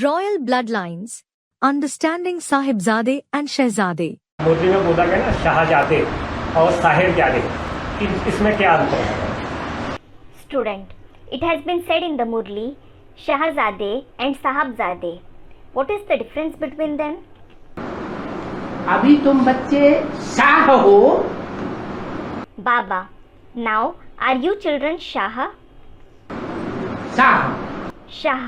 Royal bloodlines. Understanding Sahibzade and Shehzade. मुरली में बोला गया ना शाहजादे और साहिबजादे, इसमें क्या अंतर है? Student, it has been said in the Murli, Shahzade and Sahibzade. What is the difference between them? अभी तुम बच्चे शाह हो. Baba, now are you children Shah? Shah. Shah.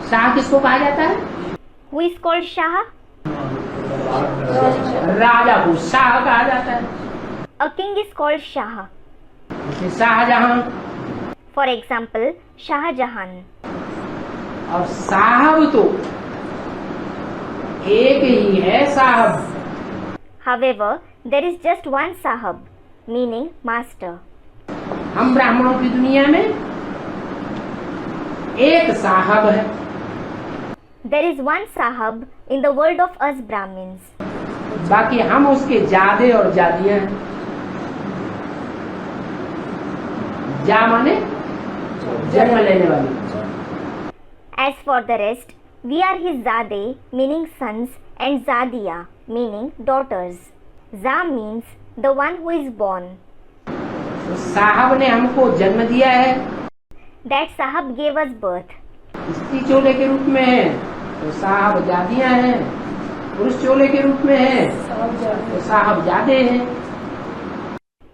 Shah किसको कहा जाता है? Who is called Shah? राजा को शाह कहा जाता है. A king is called Shah. जैसे Shahjahan. For example, Shah Jahan. और साहब तो एक ही है साहब. However, there is just one Sahab, meaning master. हम ब्राह्मणों की दुनिया में एक साहब है. There is one Sahab in the world of us Brahmins. बाकी हम उसके जादे और जादियां हैं. जा माने जन्म लेने वाली. As for the rest, we are his Zade, meaning sons, and Zadiya, meaning daughters. Za means the one who is born. तो साहब ने हमको जन्म दिया है. That Sahab gave us birth. स्त्री चोले के रूप में है तो साहब जादियां हैं. पुरुष चोले के रूप में है तो साहब जादे हैं.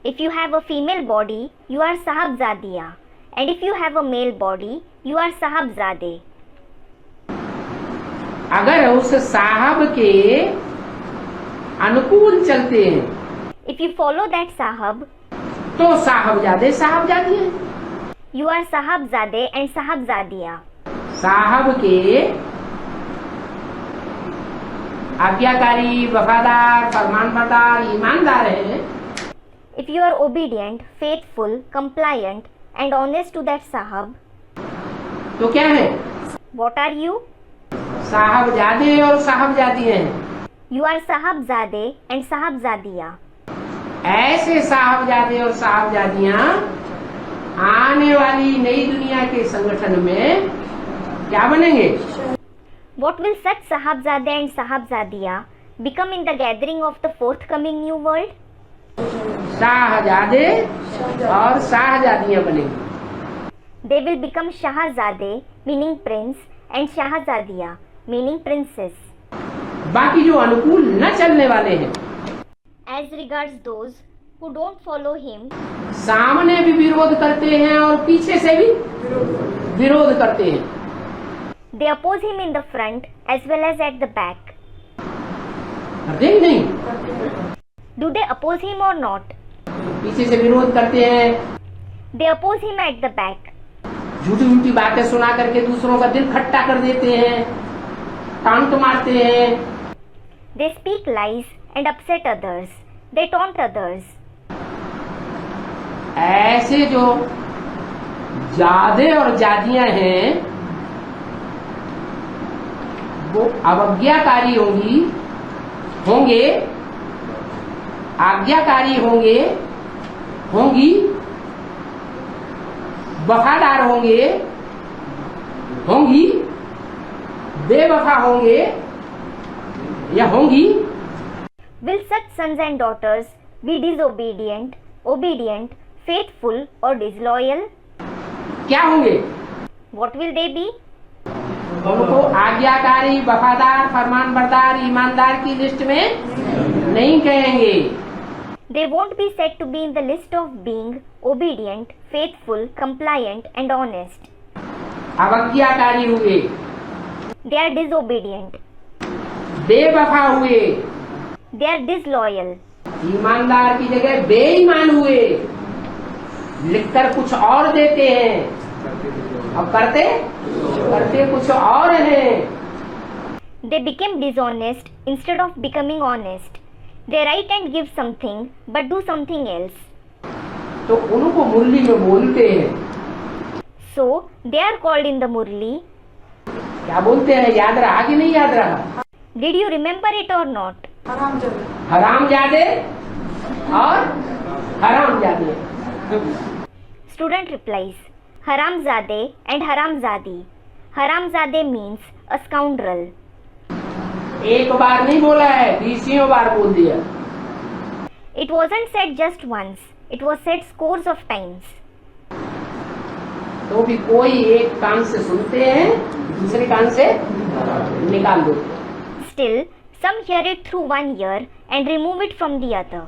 If you have a female body, you are Sahabzadiya. And if you have a male body, you are Sahabzade. अगर उस साहब के अनुकूल चलते हैं If you follow that Sahab, तो साहबजादे साहबजादी हैं. you are Sahabzade and Sahabzadiya. साहब के आज्ञाकारी, वफादार, फरमानबरदार, ईमानदार हैं. If you are obedient, faithful, compliant, and honest to that Sahab, तो क्या है? what are you? साहबजादे और साहबजादी हैं. You are Sahabzade and Sahabzadiya. ऐसे साहबजादे और साहबजादियां आने वाली नई दुनिया के संगठन में क्या बनेंगे? What will such Sahabzade and Sahabzadiya become in the gathering of the forthcoming new world? शाहजादे और शाहजादियां बनेंगे. They will become Shahzade, meaning prince, and Shahzadiya, meaning princess. बाकी जो अनुकूल न चलने वाले हैं, As regards those who don't follow him, सामने भी विरोध करते हैं और पीछे से भी विरोध करते हैं. they oppose him in the front as well as at the back. करते ही नहीं. Do they oppose him or not? पीछे से विरोध करते हैं. They oppose him at the back. झूठी झूठी बातें सुना करके दूसरों का दिल खट्टा कर देते हैं, टांट मारते हैं. They speak lies and upset others. They taunt others. ऐसे जो जादे और जादियां हैं वो अवज्ञाकारी होंगे, आज्ञाकारी होंगी, वफादार होंगी, बेवफा होंगे या होंगी. Will such sons and daughters be disobedient, obedient, faithful, or disloyal? क्या होंगे? What will they be? उनको आज्ञाकारी, वफादार, फरमानबरदार, ईमानदार की लिस्ट में नहीं कहेंगे. They won't be said to be in the list of being obedient, faithful, compliant, and honest. अवज्ञाकारी हुए, They are disobedient. बेवफा हुए, They are disloyal. ईमानदार की जगह बेईमान हुए, लिखकर कुछ और देते हैं और करते कुछ और हैं. They became dishonest instead of becoming honest. They write and give something but do something else. तो उनको मुरली में बोलते हैं. So they are called in the Murli. क्या बोलते हैं? याद रहा कि नहीं याद रहा? Did you remember it or not? हरामजादे और हरामजादे. Student replies, Haramzade and Haramzadi. Haramzade means a scoundrel. एक बार नहीं बोला है, 20 बार बोल दिया। It wasn't said just once, it was said scores of times. तो भी कोई एक कान से सुनते हैं, दूसरे कान से निकाल देते हैं। Still, some hear it through one ear and remove it from the other.